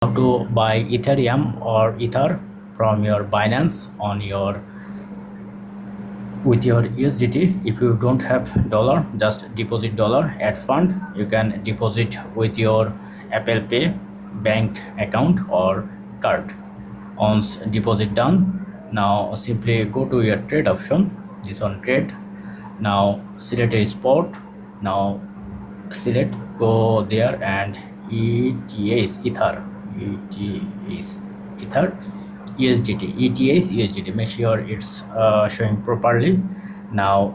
How to buy Ethereum or Ether from your Binance on your with your USDT. If you don't have dollar, just deposit dollar, add fund. You can deposit with your Apple Pay bank account or card. Once deposit done, now simply go to your trade option, this on trade. Now select a spot. Now select, go there, and ETH Ether, ETH Ether, USDT, ETH USDT. Make sure it's showing properly. Now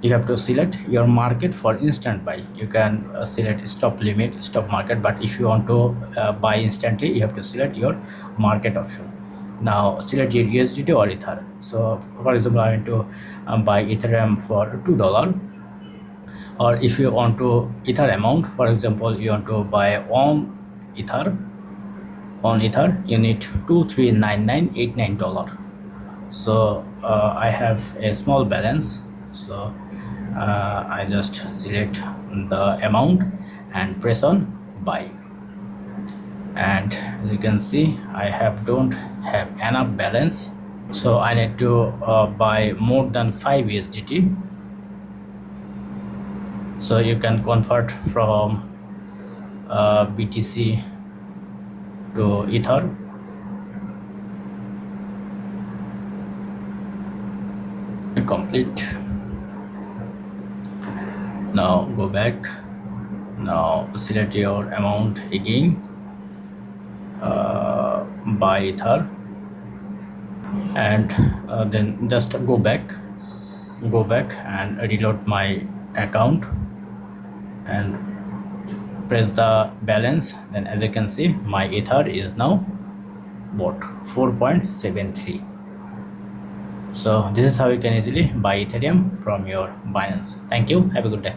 you have to select your market for instant buy. You can select stop limit, stop market, but if you want to buy instantly, you have to select your market option. Now select your USDT or Ether. So for example, I want to buy Ethereum for $2, or if you want to Ether amount, for example, you want to buy Ether on Ether, you need $2399.89. So I have a small balance, so I just select the amount and press on buy, and as you can see, I don't have enough balance, so I need to buy more than 5 USDT. So you can convert from BTC to Ether. Complete. Now go back. Now select your amount again, buy Ether, and then just go back and reload my account and press the balance. Then as you can see, my Ether is now bought 4.73. So this is how you can easily buy Ethereum from your Binance. Thank you. Have a good day.